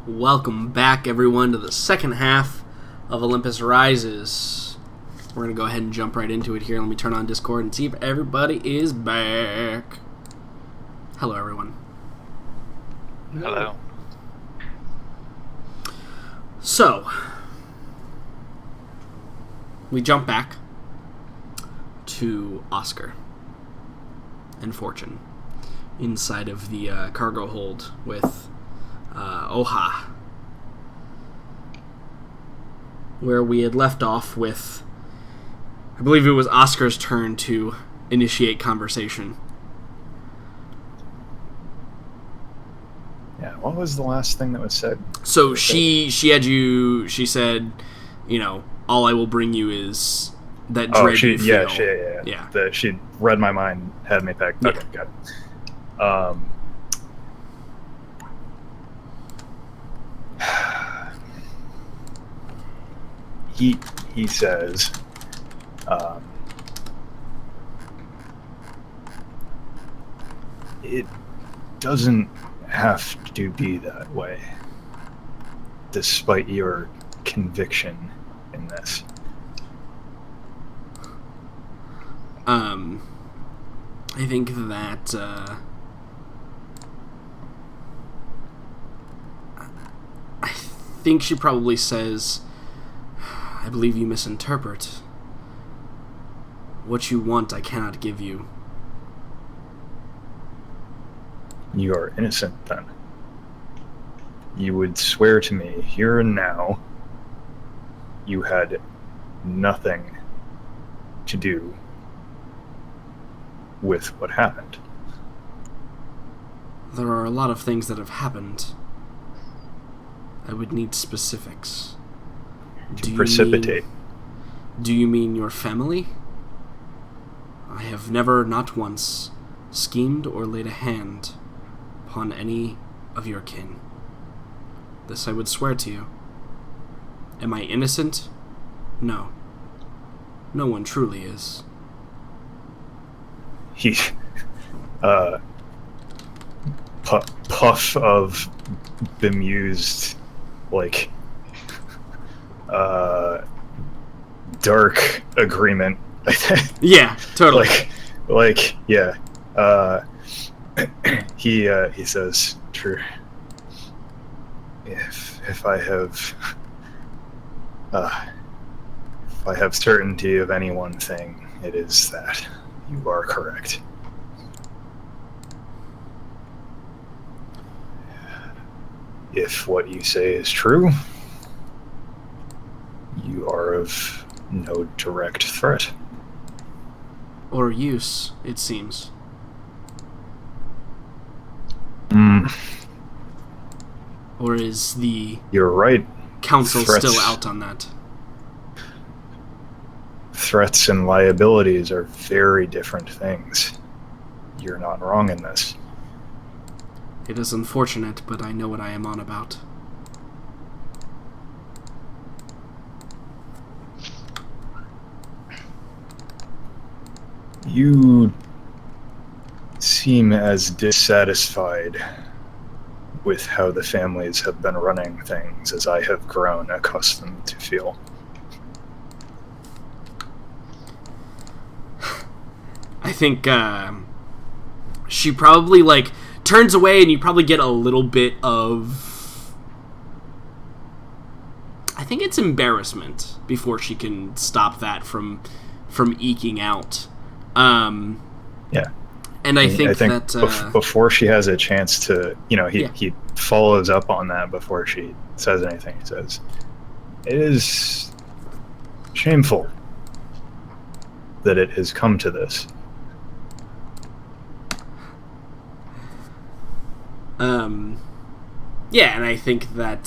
Welcome back, everyone, to the second half of Olympus Rises. We're going to go ahead and jump right into it here. Let me turn on Discord and see if everybody is back. Hello, everyone. Hello. So, we jump back to Oscar and Fortune inside of the cargo hold with Oha, where we had left off with, I believe it was Oscar's turn to initiate conversation. Yeah, what was the last thing that was said? So she said, you know, all I will bring you is that dread you feel. Yeah. She read my mind, had me pegged. Okay, got it. He says, it doesn't have to be that way, despite your conviction in this. I think that I think she probably says, I believe you misinterpret. What you want, I cannot give you. You are innocent, then. You would swear to me here and now you had nothing to do with what happened. There are a lot of things that have happened. I would need specifics. Precipitate. Do you mean your family? I have never, not once, schemed or laid a hand upon any of your kin. This I would swear to you. Am I innocent? No. No one truly is. He, puff of bemused, like, dark agreement. Yeah, totally. Yeah. He says, "True. If I have certainty of any one thing, it is that you are correct. If what you say is true, you are of no direct threat. Or use, it seems. Or is the You're right. council still out on that? Threats and liabilities are very different things. You're not wrong in this. It is unfortunate, but I know what I am on about. You seem as dissatisfied with how the families have been running things as I have grown accustomed to feel. I think she probably turns away, and you probably get a little bit of, I think it's embarrassment before she can stop that from eking out. Yeah. And I think that before she has a chance to, he follows up on that before she says anything. He says, "It is shameful that it has come to this." Yeah, and I think that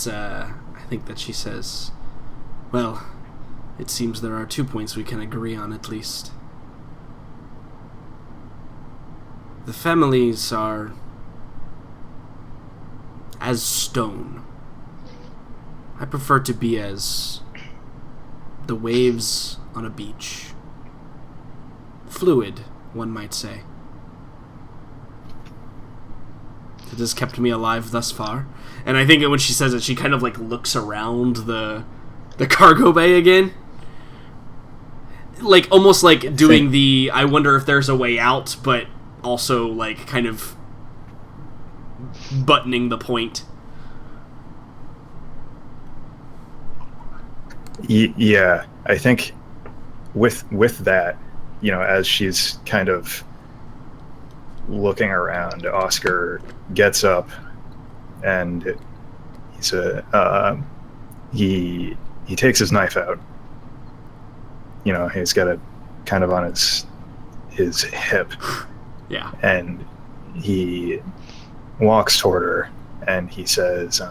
she says, well, it seems there are 2 points we can agree on at least. The families are as stone. I prefer to be as the waves on a beach. Fluid, one might say. that has kept me alive thus far. And I think that when she says it, she kind of like looks around the cargo bay again. Like, almost like doing the, I wonder if there's a way out, but also like kind of buttoning the point. Yeah, I think with that, as she's kind of looking around, Oscar gets up and he takes his knife out. He's got it kind of on his hip. Yeah. And he walks toward her and he says,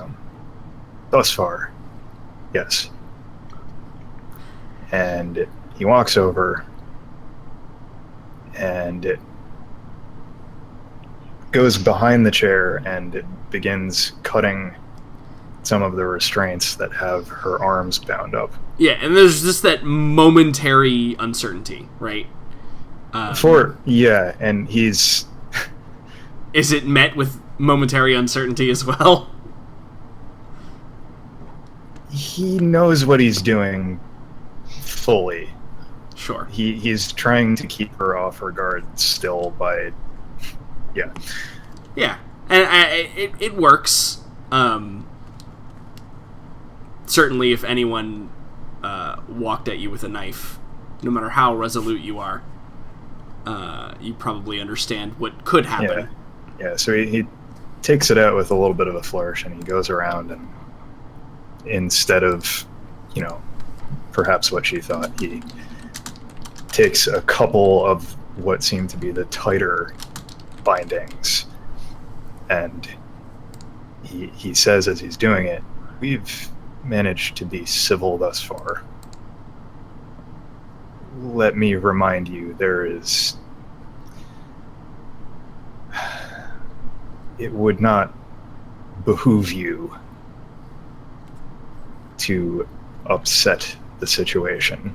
"Thus far, yes." And he walks over and goes behind the chair and begins cutting some of the restraints that have her arms bound up. Yeah, and there's just that momentary uncertainty, right? And he's... Is it met with momentary uncertainty as well? He knows what he's doing fully. Sure. He's trying to keep her off her guard still by... Yeah. Yeah, and it works. Certainly if anyone walked at you with a knife, no matter how resolute you are, you probably understand what could happen. Yeah, so he takes it out with a little bit of a flourish, and he goes around, and instead of, perhaps what she thought, he takes a couple of what seem to be the tighter bindings, and he says as he's doing it, "We've managed to be civil thus far. Let me remind you, it would not behoove you to upset the situation.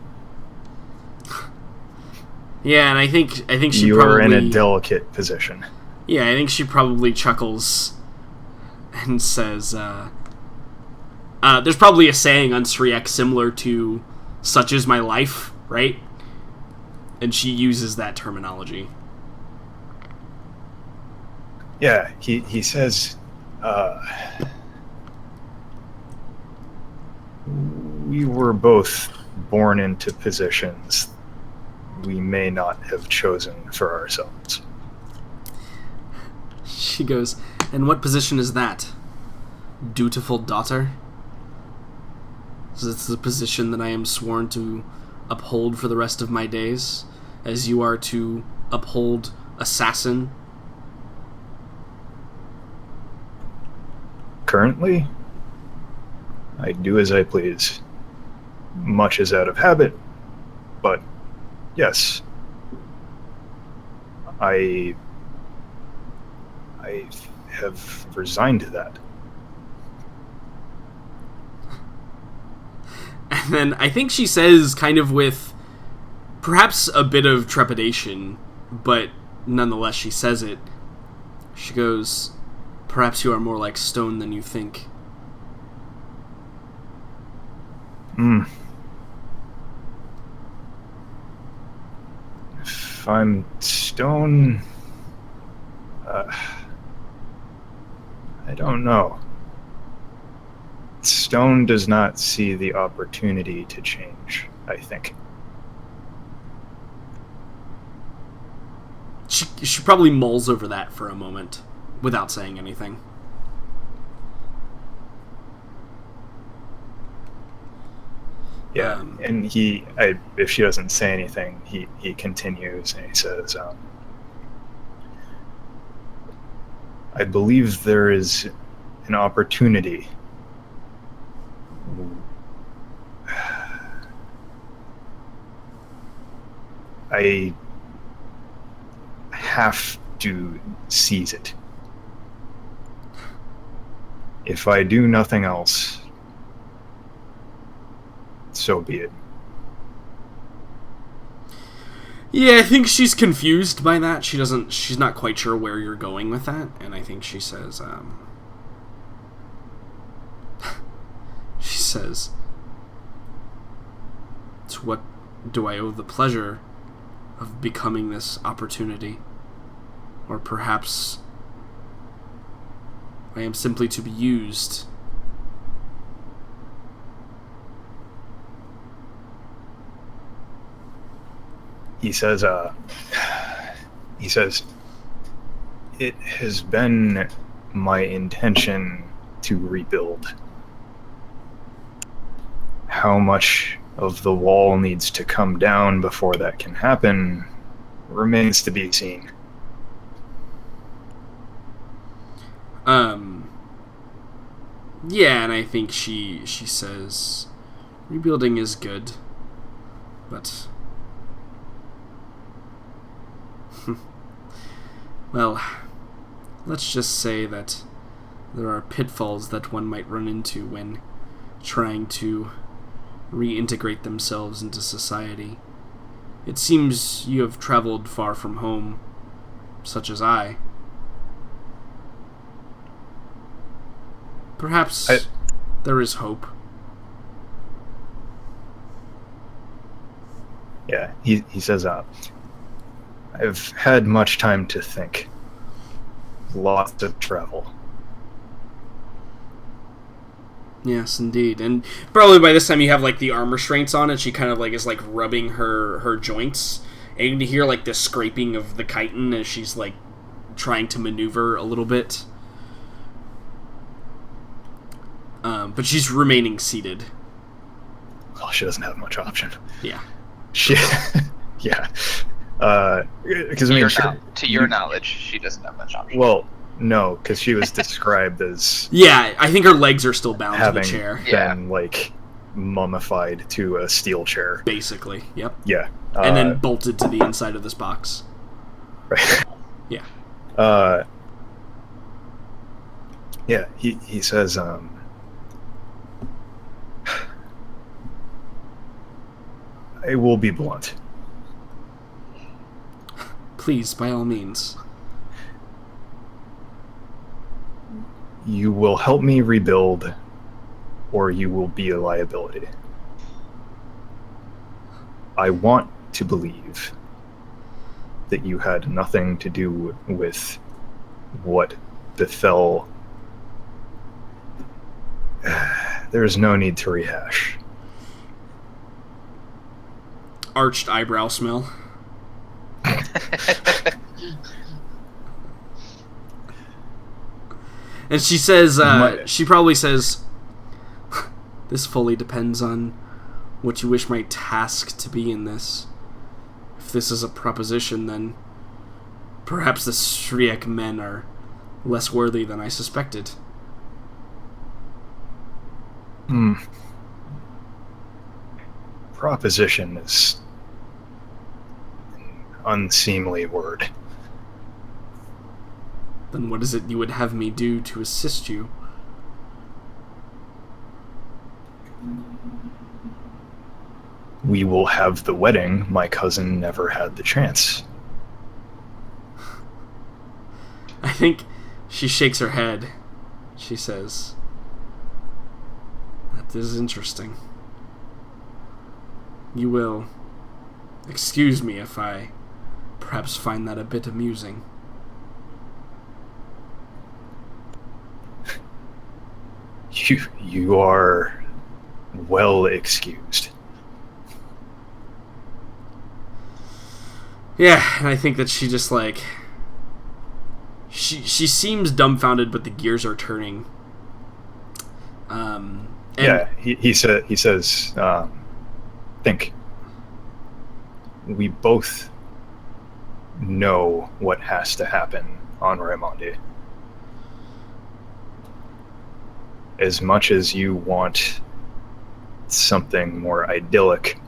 Yeah, and I think she you probably... are in a delicate position." Yeah, I think she probably chuckles and says, there's probably a saying on Sriek similar to "such is my life," right? And she uses that terminology. Yeah, he says, "We were both born into positions we may not have chosen for ourselves." She goes, "And what position is that? Dutiful daughter? Is this the position that I am sworn to uphold for the rest of my days, as you are to uphold assassin?" Currently, I do as I please. Much is out of habit, but yes, I have resigned to that. And then I think she says, kind of with perhaps a bit of trepidation, but nonetheless she says it. She goes, "Perhaps you are more like stone than you think." If I'm stone... I don't know. Stone does not see the opportunity to change, I think. She probably mulls over that for a moment without saying anything. Yeah, and if she doesn't say anything, he continues and he says, "I believe there is an opportunity. I have to seize it. If I do nothing else, so be it." Yeah, I think she's confused by that. She's not quite sure where you're going with that, and I think she says, she says, to what do I owe the pleasure of becoming this opportunity? Or perhaps I am simply to be used. He says, it has been my intention to rebuild. How much of the wall needs to come down before that can happen remains to be seen. Yeah, and I think she says, rebuilding is good, but well, let's just say that there are pitfalls that one might run into when trying to reintegrate themselves into society. It seems you have traveled far from home, such as I. Perhaps there is hope. Yeah, he says, I've had much time to think. Lots of travel. Yes, indeed. And probably by this time you have, like, the arm restraints on, and she kind of, like, is, like, rubbing her joints. And you can hear, like, the scraping of the chitin as she's, like, trying to maneuver a little bit. But she's remaining seated. Well, she doesn't have much option. Yeah. She, yeah. Because, I mean, to your knowledge, she doesn't have much option. Well, no, because she was described as... Yeah, I think her legs are still bound to the chair. Having been, like, mummified to a steel chair. Basically, yep. Yeah. And then bolted to the inside of this box. Right. Yeah. Yeah, he says, I will be blunt. Please, by all means. You will help me rebuild, or you will be a liability. I want to believe that you had nothing to do with what befell. There is no need to rehash. Arched eyebrow smell. And she says, she probably says, this fully depends on what you wish my task to be in this. If this is a proposition, then perhaps the Shriek men are less worthy than I suspected. Proposition is an unseemly word. Then what is it you would have me do to assist you? We will have the wedding. My cousin never had the chance. I think she shakes her head. She says, that is interesting. You will excuse me if I perhaps find that a bit amusing. You are well excused. Yeah, and I think that she just, like, she seems dumbfounded, but the gears are turning. Yeah, he says, think. We both know what has to happen on Raimondi. As much as you want something more idyllic,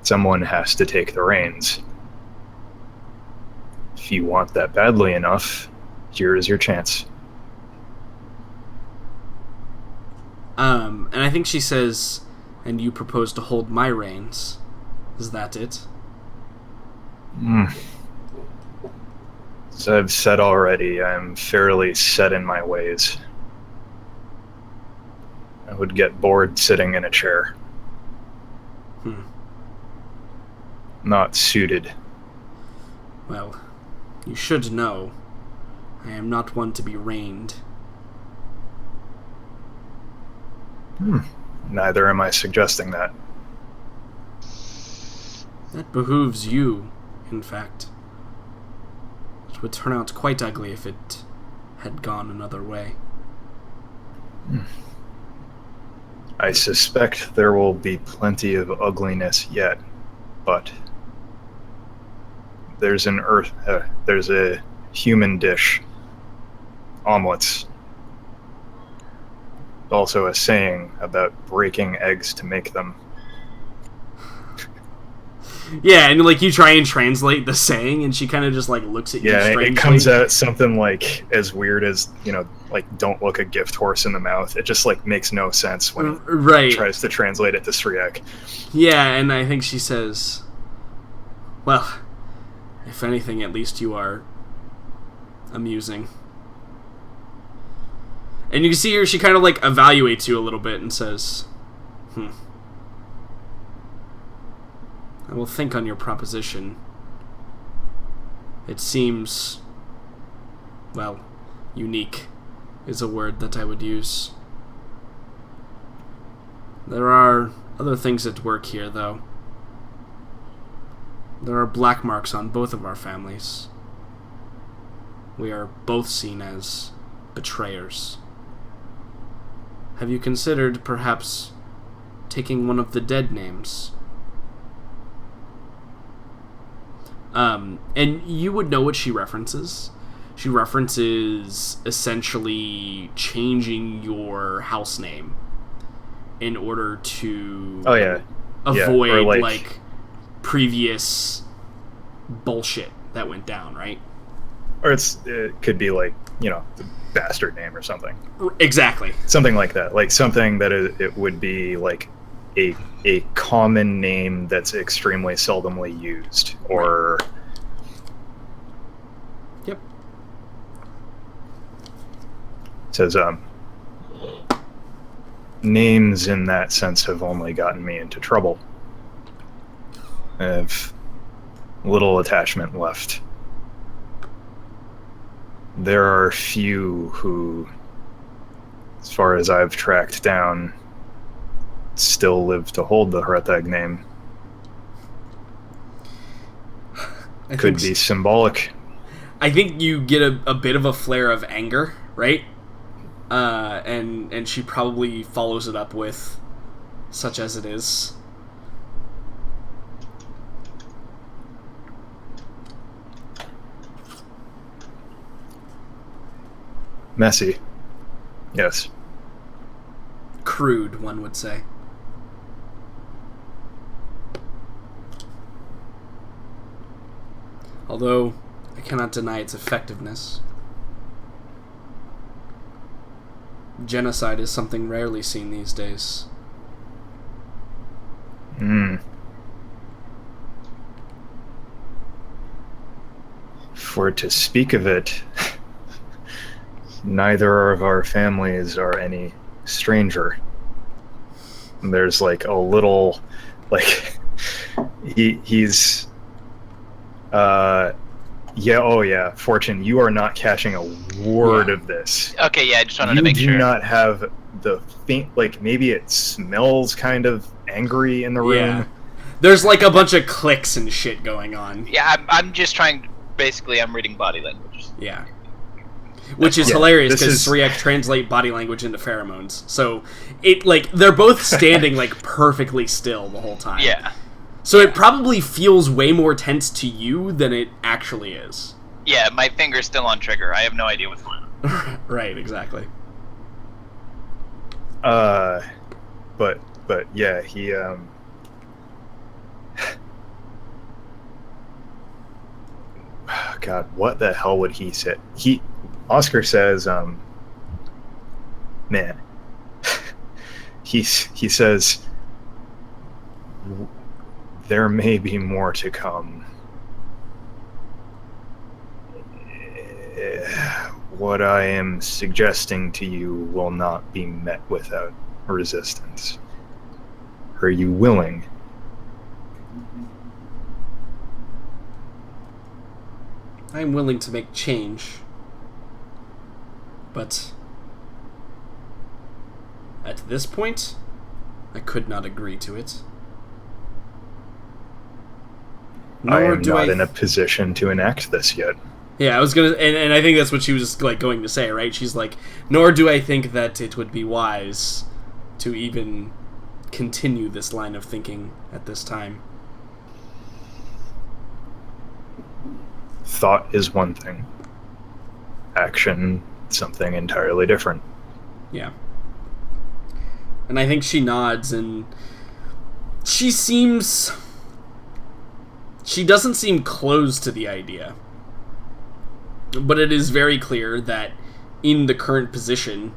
someone has to take the reins. If you want that badly enough, here is your chance. And I think she says, and you propose to hold my reins. Is that it? Mm. As I've said already, I'm fairly set in my ways. I would get bored sitting in a chair. Not suited. Well, you should know, I am not one to be reined. Neither am I suggesting that. That behooves you, in fact. It would turn out quite ugly if it had gone another way. I suspect there will be plenty of ugliness yet, but there's a human dish, omelets. Also a saying about breaking eggs to make them. Yeah, and like you try and translate the saying, and she kind of just like looks at you strangely. It comes out something like as weird as, like don't look a gift horse in the mouth. It just like makes no sense when it tries to translate it to Sriek. Yeah, and I think she says, well, if anything, at least you are amusing. And you can see her, she kind of like evaluates you a little bit and says, I will think on your proposition. It seems, well, unique is a word that I would use. There are other things at work here, though. There are black marks on both of our families. We are both seen as betrayers. Have you considered, perhaps, taking one of the dead names? And you would know what she references. She references essentially changing your house name in order to avoid like previous bullshit that went down, right? Or it could be like, the bastard name or something. Exactly. Something like that. Like something that it would be like a common name that's extremely seldomly used. Or... Right. Yep. It says, names in that sense have only gotten me into trouble. I have little attachment left. There are few who, as far as I've tracked down, still live to hold the Hretag name. Could be symbolic. I think you get a bit of a flare of anger, right? And she probably follows it up with, such as it is. Messy. Yes. Crude, one would say. Although, I cannot deny its effectiveness. Genocide is something rarely seen these days. For to speak of it, neither of our families are any stranger. There's like a little, like, he's Fortune, you are not catching a word of this. Okay, yeah, I just wanted to make sure. You do not have the faint, like, maybe it smells kind of angry in the room. Yeah. There's like a bunch of clicks and shit going on. Yeah, I'm just trying, basically, I'm reading body language. Yeah. Which is hilarious because Sriek translate body language into pheromones. So, they're both standing, like, perfectly still the whole time. Yeah. So it probably feels way more tense to you than it actually is. Yeah, my finger's still on trigger. I have no idea what's going on. Right, exactly. But yeah, he, God, what the hell would he say? Oscar says, man, he says, there may be more to come. What I am suggesting to you will not be met without resistance. Are you willing? I'm willing to make change. But at this point, I could not agree to it. I am not in a position to enact this yet. Yeah, I was gonna, and I think that's what she was like going to say, right? She's like, nor do I think that it would be wise to even continue this line of thinking at this time. Thought is one thing. Action, something entirely different. Yeah. And I think she nods, and she doesn't seem closed to the idea. But it is very clear that in the current position,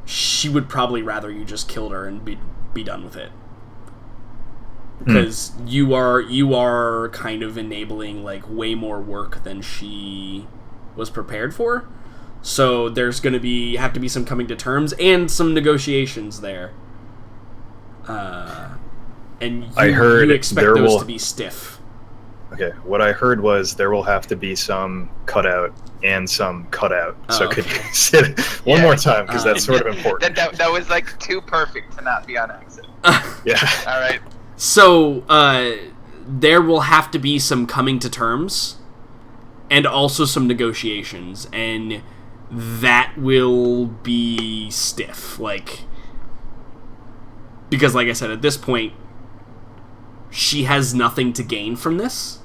she would probably rather you just killed her and be done with it. Because you are kind of enabling like way more work than she was prepared for. So there's going to have to be some coming to terms and some negotiations there. And you expect those to be stiff. Okay, what I heard was there will have to be some cutout and some cutout. So could you say it one more time, because that's sort of important. That was like too perfect to not be on accident. Yeah. All right. So there will have to be some coming to terms and also some negotiations, and that will be stiff. Because like I said, at this point, she has nothing to gain from this.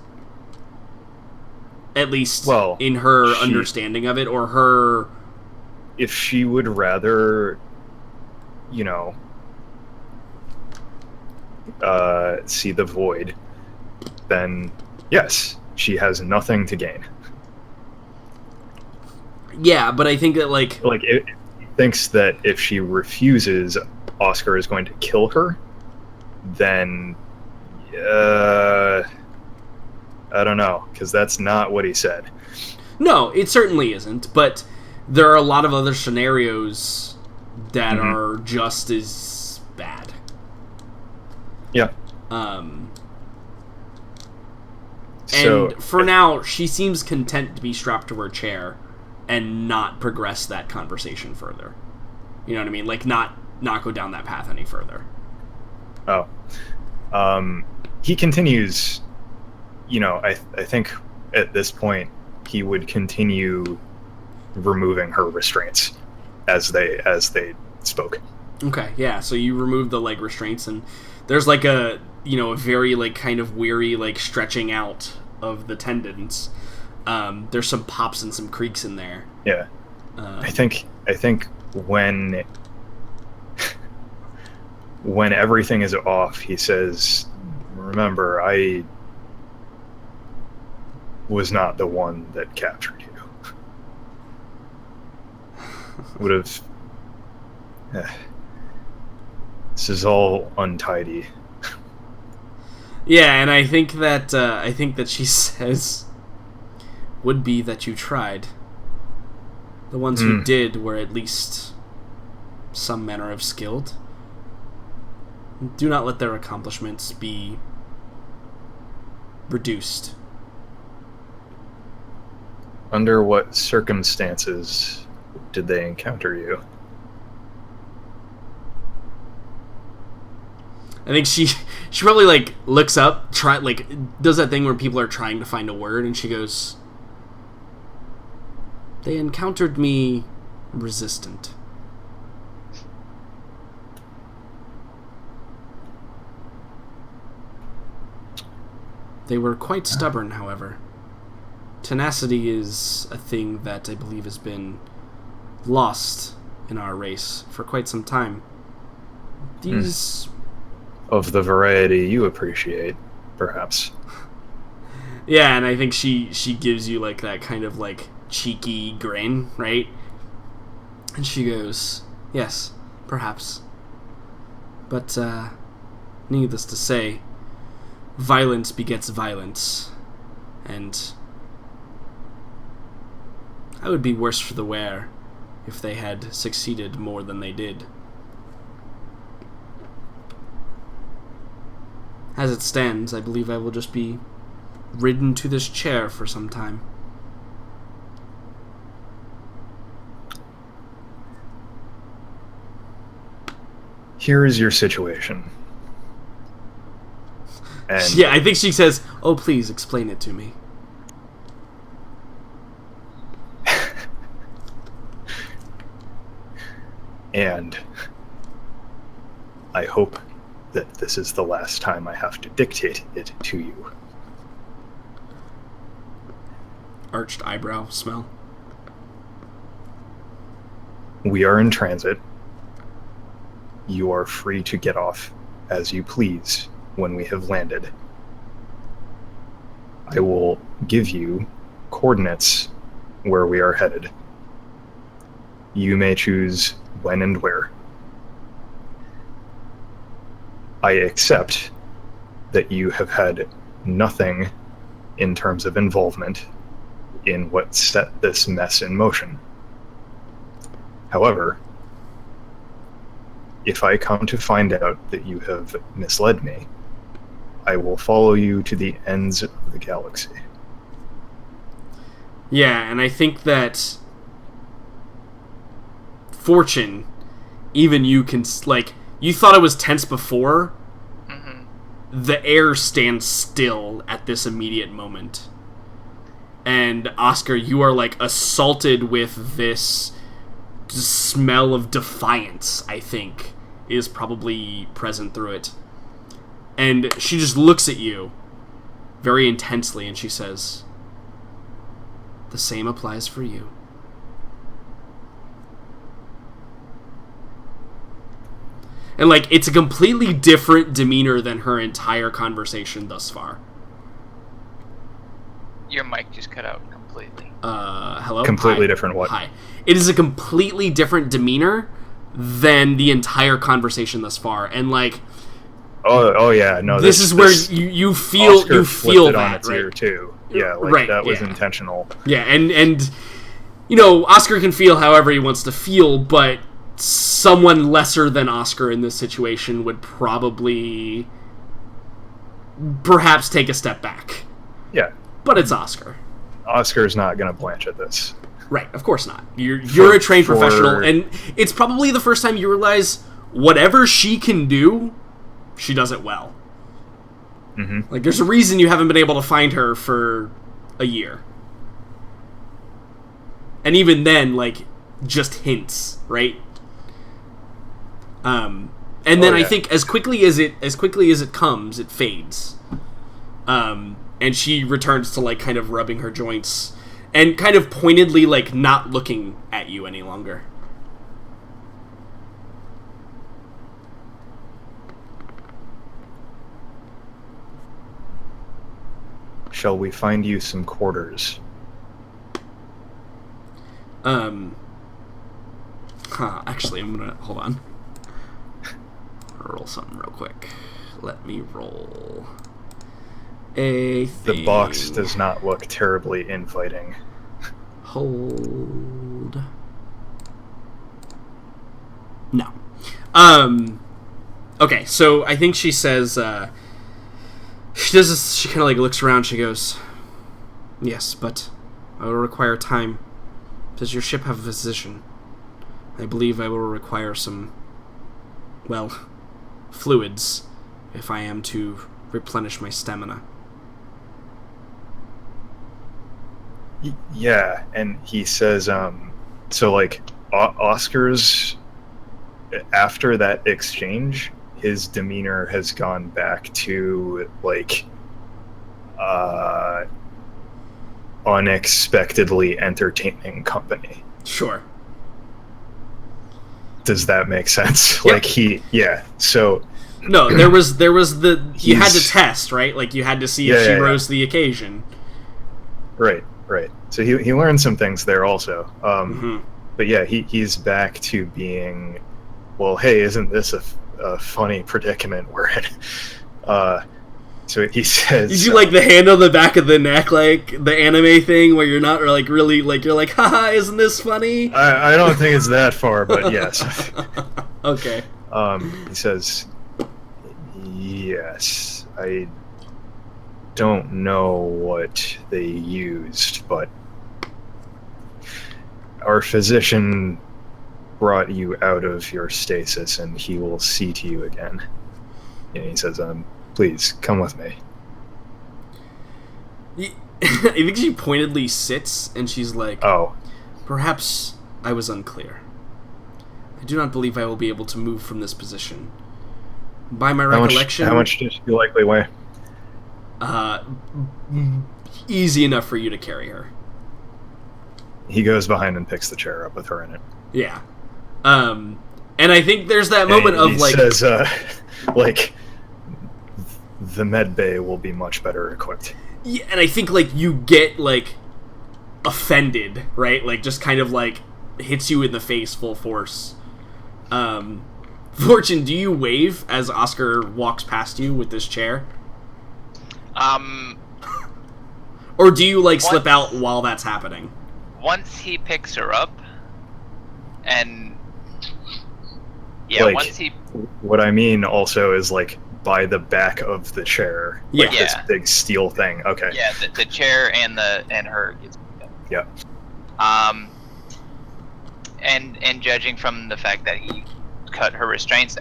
At least in her understanding of it, or her... If she would rather, see the void, then yes, she has nothing to gain. Yeah, but I think that, it thinks that if she refuses, Oscar is going to kill her, then... I don't know, because that's not what he said. No, it certainly isn't, but there are a lot of other scenarios that are just as bad. Yeah. And for now, she seems content to be strapped to her chair and not progress that conversation further. You know what I mean? Like, not go down that path any further. Oh. He continues... I think at this point he would continue removing her restraints as they spoke. Okay, yeah. So you remove the leg restraints, and there's like a very like kind of weary like stretching out of the tendons. There's some pops and some creaks in there. Yeah, I think when everything is off, he says, "Remember, I was not the one that captured you. Would have... This is all untidy." Yeah, and I think that she says, "Would be that you tried. The ones who did were at least some manner of skilled. Do not let their accomplishments be reduced." Under what circumstances did they encounter you? I think she probably like looks up, does that thing where people are trying to find a word, and she goes, "They encountered me resistant." They were quite stubborn, however. Tenacity is a thing that I believe has been lost in our race for quite some time. These... Of the variety you appreciate, perhaps. Yeah, and I think she gives you like that kind of like cheeky grin, right? And she goes, "Yes, perhaps. But, needless to say, violence begets violence. And I would be worse for the wear if they had succeeded more than they did. As it stands, I believe I will just be ridden to this chair for some time. Here is your situation. And yeah, I think she says, "Oh, please explain it to me." And I hope that this is the last time I have to dictate it to you. Arched eyebrow smell. We are in transit. You are free to get off as you please when we have landed. I will give you coordinates where we are headed. You may choose when and where. I accept that you have had nothing in terms of involvement in what set this mess in motion. However, if I come to find out that you have misled me, I will follow you to the ends of the galaxy. Yeah, and I think that Fortune, even you can, like, you thought it was tense before. Mm-hmm. The air stands still at this immediate moment. And Oscar, you are, like, assaulted with this smell of defiance, I think, is probably present through it. And she just looks at you very intensely and she says, "The same applies for you." And, like, it's a completely different demeanor than her entire conversation thus far. Your mic just cut out completely. Hello? Completely Hi. different what? Hi. It is a completely different demeanor than the entire conversation thus far. And, like... Oh yeah, no. This is where you feel Oscar you feel flipped it on that, its right? ear too. Yeah, like Right, that was yeah. intentional. Yeah, and you know, Oscar can feel however he wants to feel, but someone lesser than Oscar in this situation would probably perhaps take a step back. Yeah. But it's Oscar. Oscar's not going to blanch at this. Right, of course not. You're a trained professional, and it's probably the first time you realize whatever she can do, she does it well. Mm-hmm. Like, there's a reason you haven't been able to find her for a year. And even then, like, just hints, right? And then I think as quickly as it comes, it fades. And she returns to, like, kind of rubbing her joints and kind of pointedly, like, not looking at you any longer. Shall we find you some quarters? Actually, I'm gonna... Hold on. Roll something real quick. Let me roll a thing. The box does not look terribly inviting. Hold. No. Okay, so I think she says, she does this, she kind of, like, looks around, she goes, "Yes, but I will require time. Does your ship have a physician? I believe I will require some, well, fluids if I am to replenish my stamina." Yeah, and he says, so, like, Oscar's, after that exchange, his demeanor has gone back to, like, unexpectedly entertaining company. Sure. Does that make sense? Yep. Like, so... No, there was you had to test, right? Like, you had to see if she rose to the occasion. Right. So he learned some things there also. Mm-hmm. But yeah, he's back to being, well, hey, isn't this a funny predicament we're in? So he says, You do like the hand on the back of the neck, like the anime thing, where you're not like really like you're like, haha, isn't this funny? I don't think it's that far, but yes. Okay. He says, yes, I don't know what they used, but our physician brought you out of your stasis, and he will see to you again. And he says, please, come with me. I think she pointedly sits, and she's like, Oh. Perhaps I was unclear. I do not believe I will be able to move from this position. By my recollection... How much does she likely weigh? Easy enough for you to carry her. He goes behind and picks the chair up with her in it. Yeah. And I think there's that moment of, like... He says, like, the med bay will be much better equipped. Yeah, and I think, like, you get, like, offended, right? Like, just kind of, like, hits you in the face full force. Fortune, do you wave as Oscar walks past you with this chair? Or do you, like, slip out while that's happening? Once he picks her up, and... Yeah, like, once he... What I mean also is, like, by the back of the chair. Like Yeah. this big steel thing. Okay. Yeah, the chair and her gets... Yeah. And judging from the fact that he cut her restraints,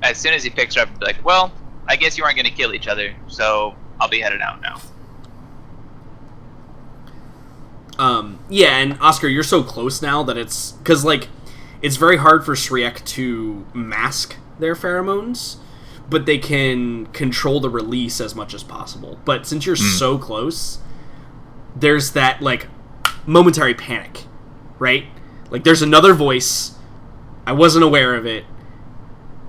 as soon as he picks her up, he'll be like, well, I guess you aren't going to kill each other, so I'll be headed out now. Yeah, and Oscar, you're so close now that it's... Because, like, it's very hard for Shriek to mask their pheromones, but they can control the release as much as possible. But since you're so close, there's that, like, momentary panic, right? Like, there's another voice. I wasn't aware of it.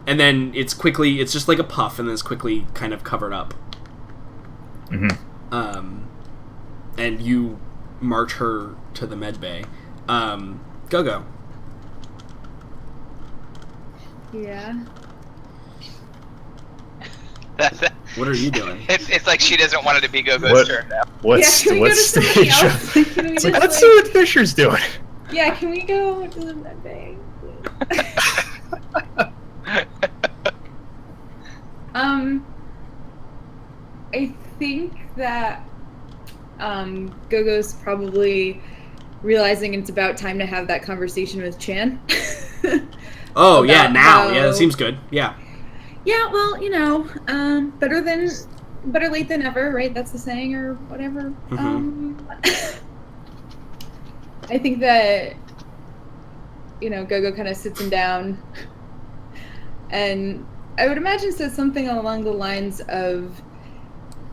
And then it's just like a puff, and then it's quickly kind of covered up. Mm-hmm. And you march her to the med bay. Go. Yeah. What are you doing? It's like she doesn't want it to be Go-Go's turn now. What's Yeah, can we go to somebody stage? else? Can we It's just, like, let's see what Fisher's doing. Yeah, can we go to the med bay? I think that Gogo's probably realizing it's about time to have that conversation with Chan. Oh, yeah, About now. how- Yeah, that seems good. Yeah. Yeah, well, you know, better late than never, right? That's the saying or whatever. I think that, you know, Gogo kind of sits him down, and I would imagine says something along the lines of,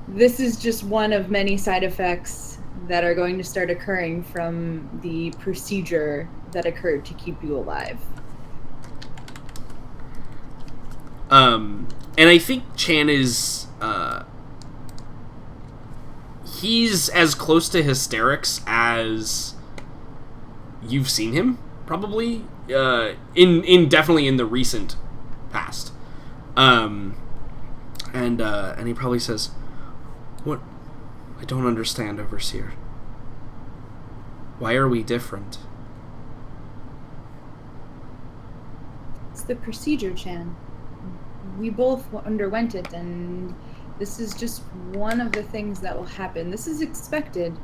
this is just one of many side effects that are going to start occurring from the procedure that occurred to keep you alive. And I think Chan is, he's as close to hysterics as you've seen him, probably, in definitely in the recent past. And he probably says, "What? I don't understand, Overseer. Why are we different?" It's the procedure, Chan. We both underwent it, and this is just one of the things that will happen. This is expected,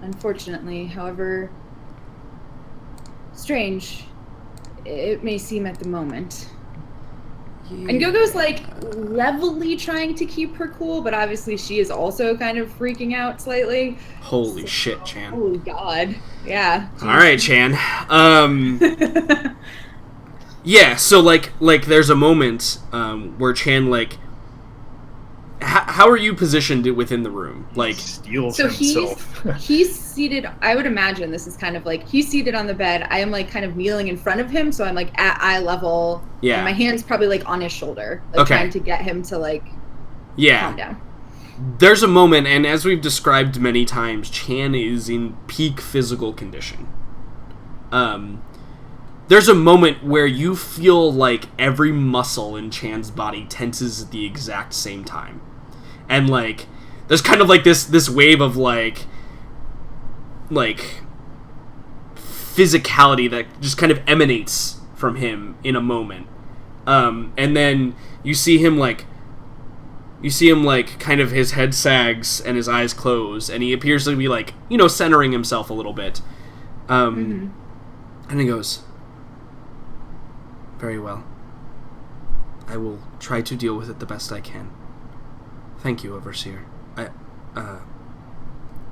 unfortunately. However strange it may seem at the moment. Yeah. And Gogo's, like, levelly trying to keep her cool, but obviously she is also kind of freaking out slightly. Holy shit, Chan. Holy God. Yeah. Alright, Chan. Yeah, so, like, there's a moment, where Chan, like... How are you positioned within the room? Like, Steals so himself. he's seated, I would imagine this is kind of like, he's seated on the bed, I am, like, kind of kneeling in front of him, so I'm, like, at eye level. Yeah. And my hand's probably, like, on his shoulder. Like, Okay. trying to get him to, like, yeah. calm down. There's a moment, and as we've described many times, Chan is in peak physical condition. There's a moment where you feel like every muscle in Chan's body tenses at the exact same time. and like there's kind of like this wave of like physicality that just kind of emanates from him in a moment, and then you see him like kind of his head sags and his eyes close, and he appears to be like, centering himself a little bit, and he goes, very well. I will try to deal with it the best I can. Thank you, Overseer.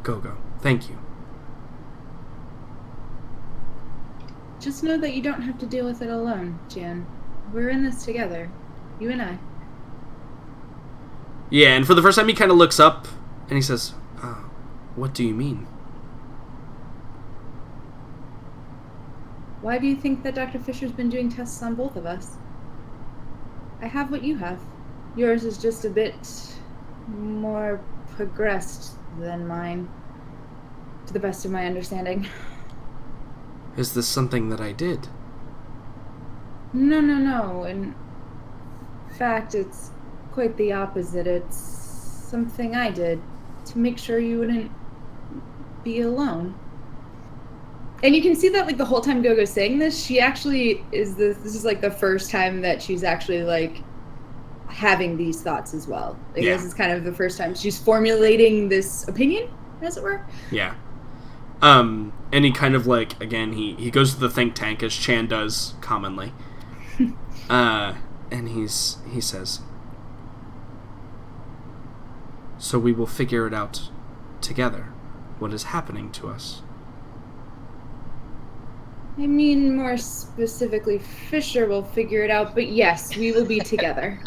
Go. Thank you. Just know that you don't have to deal with it alone, Jan. We're in this together. You and I. Yeah, and for the first time he kind of looks up, and he says, what do you mean? Why do you think that Dr. Fisher's been doing tests on both of us? I have what you have. Yours is just a bit more progressed than mine, to the best of my understanding. Is this something that I did? No. In fact, it's quite the opposite. It's something I did to make sure you wouldn't be alone. And you can see that, like, the whole time Gogo's saying this, she actually this is, like, the first time that she's actually, like, having these thoughts as well. Like, yeah. This is kind of the first time she's formulating this opinion, as it were. Yeah. And he kind of, like, again, he goes to the think tank, as Chan does commonly. And he says, so we will figure it out together, what is happening to us. I mean, more specifically, Fisher will figure it out, but yes, we will be together.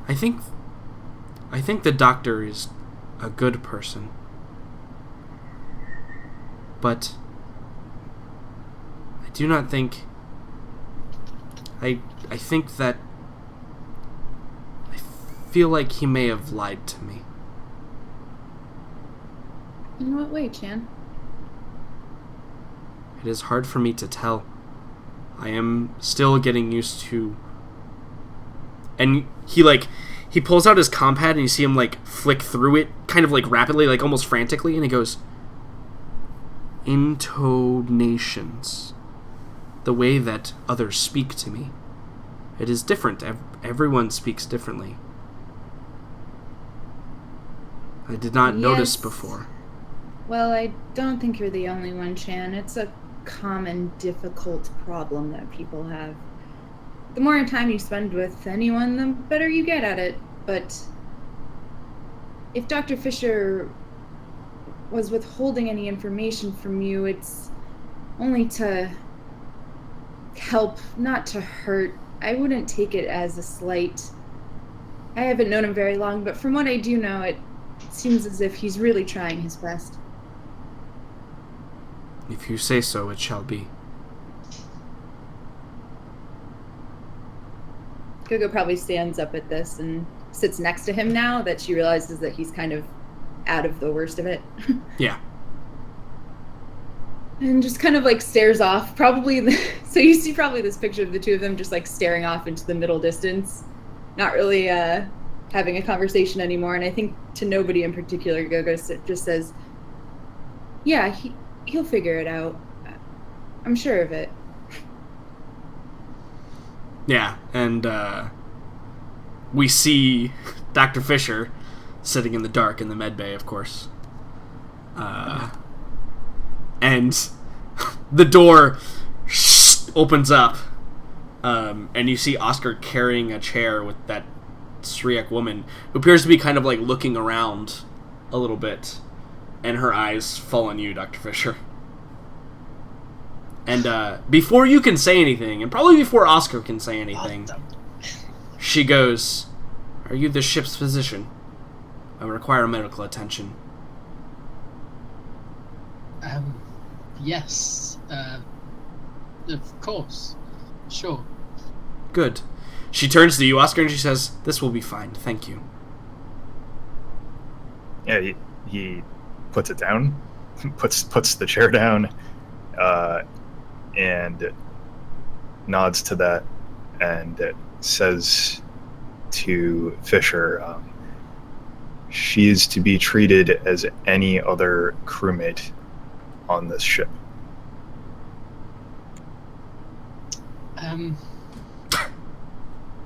I think the doctor is a good person. But I do not think... I think that... I feel like he may have lied to me. In what way, Chan? It is hard for me to tell. I am still getting used to... And he pulls out his compad and you see him, like, flick through it kind of, like, rapidly, like, almost frantically, and he goes... Intonations. The way that others speak to me. It is different. Everyone speaks differently. I did not notice before. Well, I don't think you're the only one, Chan. It's a common, difficult problem that people have. The more time you spend with anyone, the better you get at it. But if Dr. Fisher was withholding any information from you, it's only to help, not to hurt. I wouldn't take it as a slight. I haven't known him very long, but from what I do know, it seems as if he's really trying his best. If you say so, it shall be. Gogo probably stands up at this and sits next to him now that she realizes that he's kind of out of the worst of it. Yeah. And just kind of, like, stares off. Probably, so you see probably this picture of the two of them just, like, staring off into the middle distance. Not really having a conversation anymore. And I think to nobody in particular, Gogo just says, yeah, he'll figure it out. I'm sure of it. Yeah, and we see Dr. Fisher sitting in the dark in the med bay, of course. And the door opens up, and you see Oscar carrying a chair with that Syriac woman, who appears to be kind of, like, looking around a little bit, and her eyes fall on you, Dr. Fisher. And before you can say anything, and probably before Oscar can say anything, she goes, "Are you the ship's physician? I require medical attention." Yes. Of course. Sure. Good. She turns to you, Oscar, and she says, "This will be fine. Thank you." Yeah, he puts it down, puts the chair down, and nods to that, and says, to Fisher. She's to be treated as any other crewmate on this ship.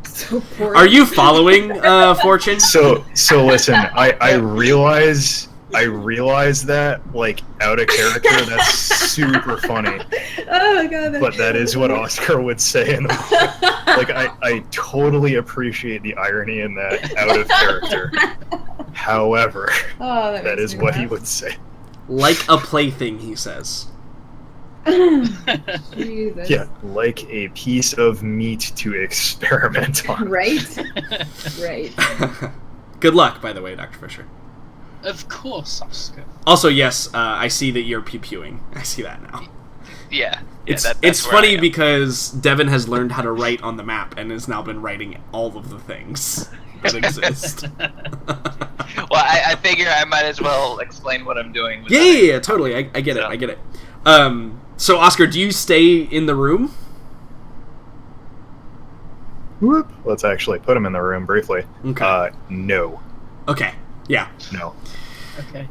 So poor. Are you following, Fortune? So listen, I realize that, like, out of character, that's super funny. Oh my god. But that is what Oscar would say in the like, I totally appreciate the irony in that out of character. However, that is what he would say. Like a plaything, he says. Jesus. Yeah, like a piece of meat to experiment on. Right? Right. Good luck, by the way, Dr. Fisher. Of course, Oscar. Also, yes, I see that you're pew-pewing. I see that now. Yeah. It's that's it's where I funny am. because Devin has learned how to write on the map and has now been writing all of the things that exist. Well, I figure I might as well explain what I'm doing. Yeah, totally. I get it. I get it. So, Oscar, do you stay in the room? Whoop. Let's actually put him in the room briefly. Okay. No. Okay. Yeah. No. Okay.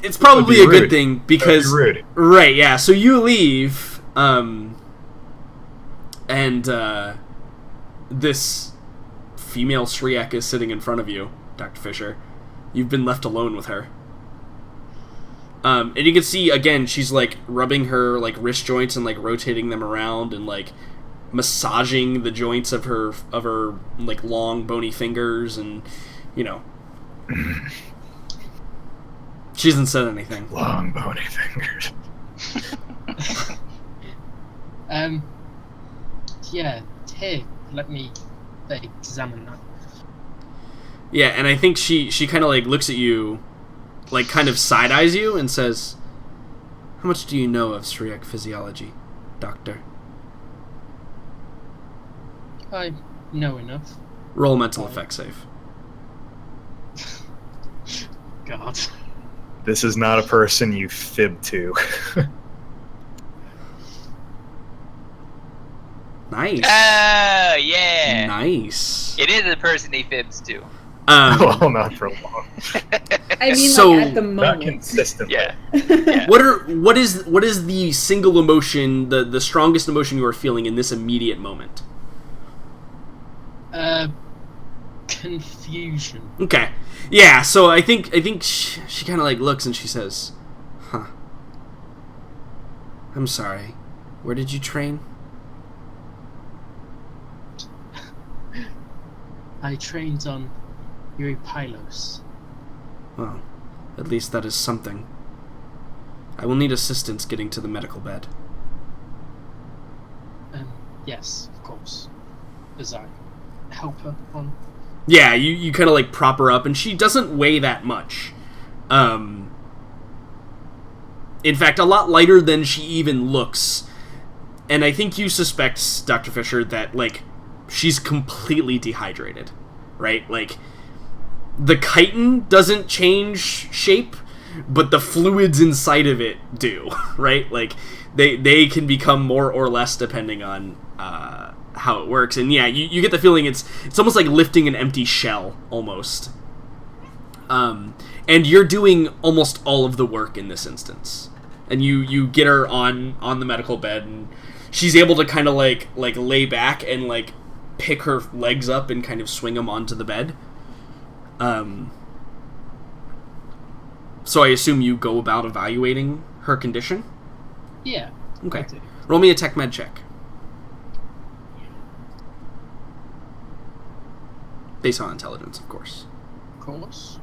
It's probably a That'd be good rude. thing because That'd be rude. right, yeah. So you leave, and this female Shriek is sitting in front of you, Dr. Fisher. You've been left alone with her. And you can see again, she's like rubbing her like wrist joints and like rotating them around and like massaging the joints of her like long bony fingers, and you know. She hasn't said anything. Long bony fingers. Yeah, here, let me examine that. Yeah, and I think she kind of like looks at you, like kind of side-eyes you and says, "How much do you know of Syriac physiology, Doctor?" I know enough. Roll a mental effect save. God. This is not a person you fib to. Nice. Oh, yeah. Nice. It is a person he fibs to. Well, not for long. I mean, So- like, at the Not moment. consistently. Yeah. Yeah. What is the single emotion, the strongest emotion you are feeling in this immediate moment? Confusion. Okay. Yeah, so I think she kind of like looks and she says, "Huh. I'm sorry. Where did you train?" I trained on Eurypylos. Well, at least that is something. I will need assistance getting to the medical bed. Yes, of course. As I help her on. Yeah, you kind of like prop her up, and she doesn't weigh that much. In fact, a lot lighter than she even looks. And I think you suspect, Dr. Fisher, that, like, she's completely dehydrated, right? Like, the chitin doesn't change shape, but the fluids inside of it do, right? Like, they can become more or less depending on how it works. And yeah, you get the feeling it's almost like lifting an empty shell, almost. And you're doing almost all of the work in this instance. And you get her on the medical bed, and she's able to kind of like lay back and like pick her legs up and kind of swing them onto the bed. So I assume you go about evaluating her condition? Yeah. Okay. I do. Roll me a tech med check. Based on intelligence, of course. Of course.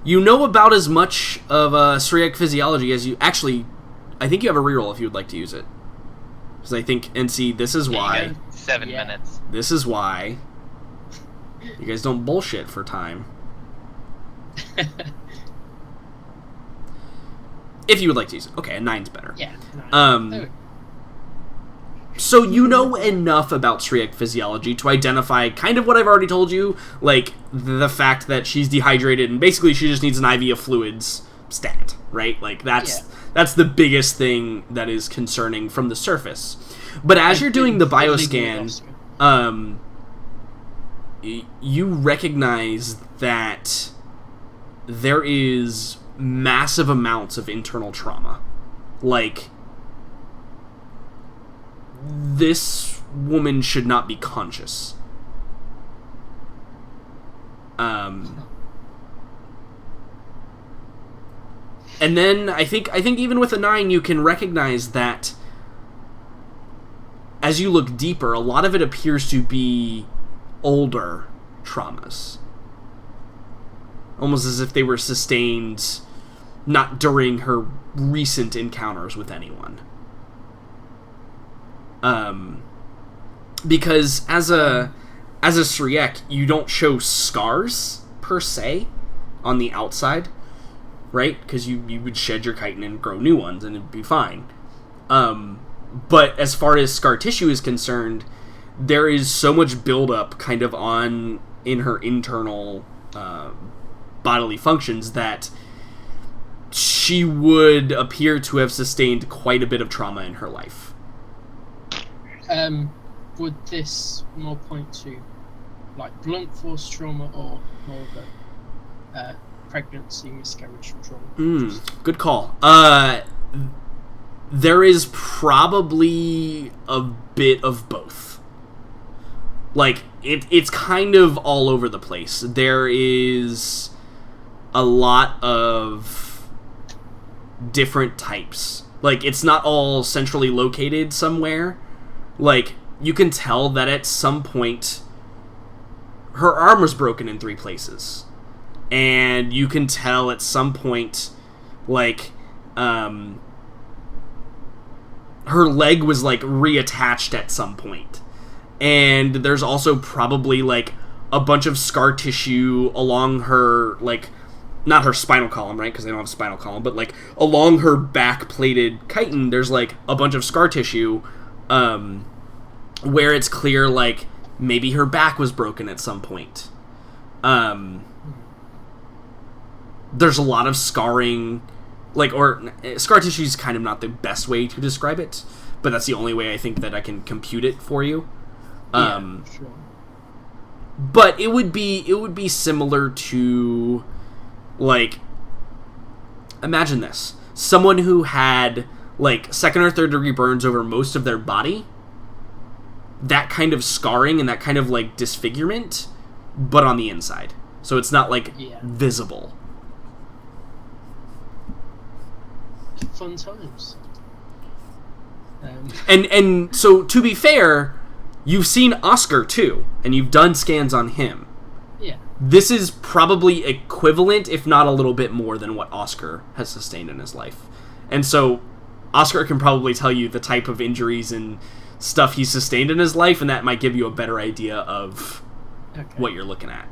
You know about as much of Syriac physiology as you... Actually, I think you have a reroll if you would like to use it. Because I think... And see, this is why... you go. 7 Yeah. minutes. This is why... You guys don't bullshit for time. If you would like to use it. Okay, a 9's better. Yeah. Um, So you know enough about Syriac physiology to identify kind of what I've already told you, like the fact that she's dehydrated and basically she just needs an IV of fluids stat, right? Like that's the biggest thing that is concerning from the surface. But as you're doing the bioscan, you recognize that there is massive amounts of internal trauma. Like, this woman should not be conscious. And then I think even with a 9, you can recognize that as you look deeper, a lot of it appears to be older traumas. Almost as if they were sustained not during her recent encounters with anyone. Because as a Syriac, you don't show scars per se on the outside, right? Because you would shed your chitin and grow new ones, and it'd be fine. But as far as scar tissue is concerned, there is so much buildup kind of in her internal bodily functions that she would appear to have sustained quite a bit of trauma in her life. Would this more point to like blunt force trauma or more of a pregnancy miscarriage trauma? Good call. There is probably a bit of both. Like, it's kind of all over the place. There is a lot of different types. Like, it's not all centrally located somewhere. Like, you can tell that at some point her arm was broken in 3 places. And you can tell at some point, like, her leg was, like, reattached at some point. And there's also probably, like, a bunch of scar tissue along her, like, not her spinal column, right? Because they don't have a spinal column, but, like, along her back-plated chitin, there's, like, a bunch of scar tissue, where it's clear, like, maybe her back was broken at some point. There's a lot of scarring, like, or scar tissue is kind of not the best way to describe it, but that's the only way I think that I can compute it for you. Sure. But it would be similar to, like, imagine this. Someone who had, like, 2nd or 3rd degree burns over most of their body, that kind of scarring and that kind of, like, disfigurement, but on the inside. So it's not, like, visible. Fun times. And so, to be fair, you've seen Oscar, too, and you've done scans on him. Yeah. This is probably equivalent, if not a little bit more, than what Oscar has sustained in his life. And so, Oscar can probably tell you the type of injuries and stuff he's sustained in his life, and that might give you a better idea of what you're looking at.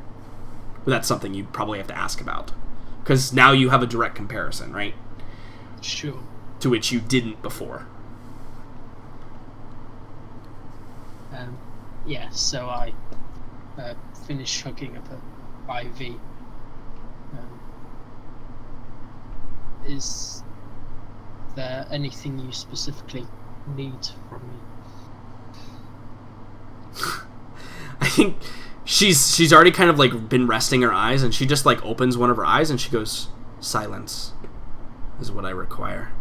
But that's something you probably have to ask about. Because now you have a direct comparison, right? Sure. To which you didn't before. So I finished hooking up a IV. Is there anything you specifically need from me? I think she's already kind of, like, been resting her eyes, and she just, like, opens one of her eyes and she goes, "Silence is what I require."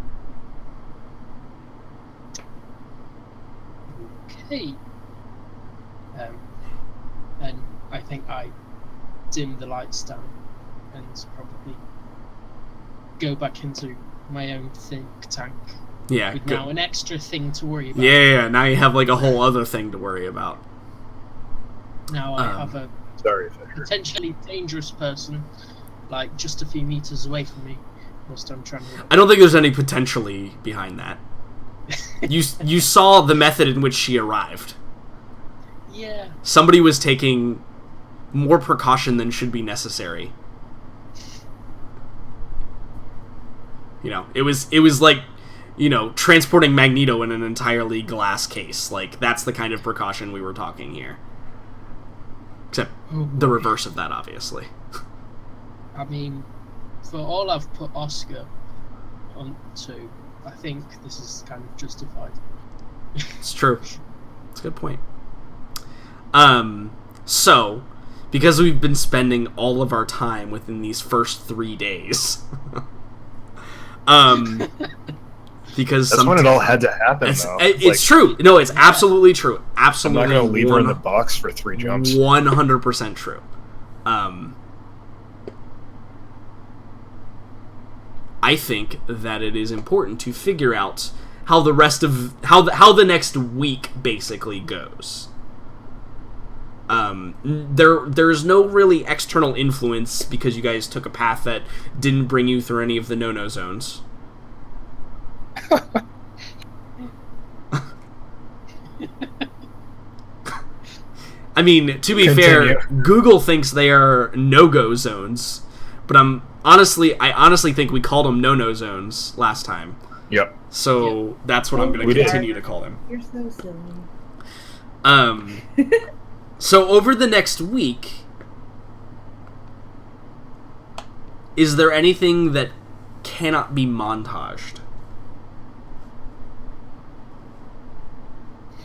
Okay. And I think I dim the lights down and probably go back into my own think tank. Yeah, with good. now an extra thing to worry about. Yeah, now you have, like, a whole other thing to worry about. Now I have a potentially dangerous person, like, just a few meters away from me, whilst I'm trying to... I don't think there's any potentially behind that. You saw the method in which she arrived. Yeah. Somebody was taking more precaution than should be necessary. You know, it was like, you know, transporting Magneto in an entirely glass case. Like, that's the kind of precaution we were talking here. Except the reverse of that, obviously. I mean, for all I've put Oscar onto, I think this is kind of justified. It's true. It's a good point. So, Because we've been spending all of our time within these first 3 days. Because that's when it all had to happen, though. It's true. No, it's absolutely true. Absolutely. I'm not going to leave her in the box for 3 jumps. 100% true. I think that it is important to figure out how the rest of how the next week basically goes. There's no really external influence because you guys took a path that didn't bring you through any of the no-no zones. I mean, to be fair, Google thinks they are no-go zones, but I honestly think we called them no-no zones last time. Yep. So that's what I'm going to continue to call them. You're so silly. So over the next week, is there anything that cannot be montaged?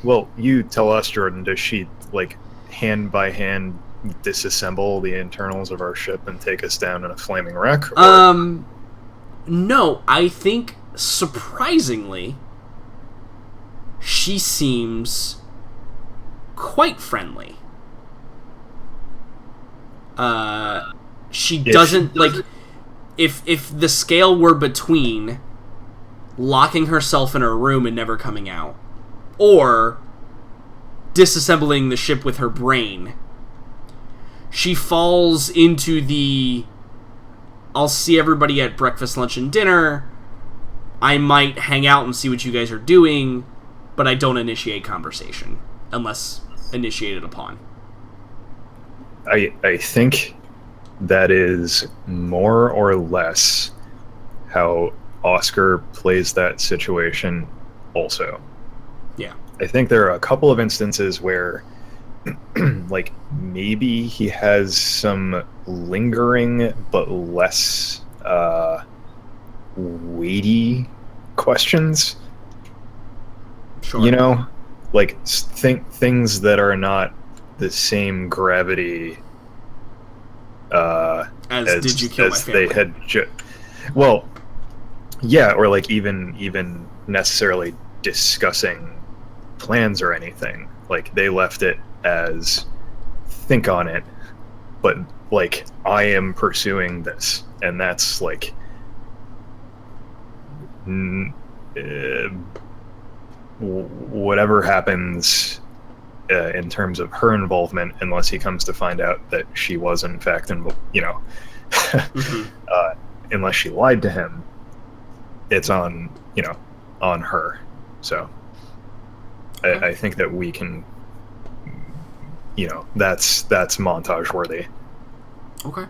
Well, you tell us, Jordan, does she, like, hand by hand disassemble the internals of our ship and take us down in a flaming wreck? Or... No, I think, surprisingly, she seems quite friendly. She doesn't, like, if the scale were between locking herself in her room and never coming out, or disassembling the ship with her brain, she falls into the I'll see everybody at breakfast, lunch, and dinner. I might hang out and see what you guys are doing, but I don't initiate conversation unless initiated upon. I think that is more or less how Oscar plays that situation also. Yeah. I think there are a couple of instances where like maybe he has some lingering but less weighty questions. Sure. You know, like things that are not the same gravity as did you kill my family? They had well, yeah, or like even necessarily discussing plans or anything. Like they left it as think on it, but like I am pursuing this, and that's like whatever happens in terms of her involvement, unless he comes to find out that she was in fact unless she lied to him, it's on on her. So I think that we can, that's montage worthy. Okay.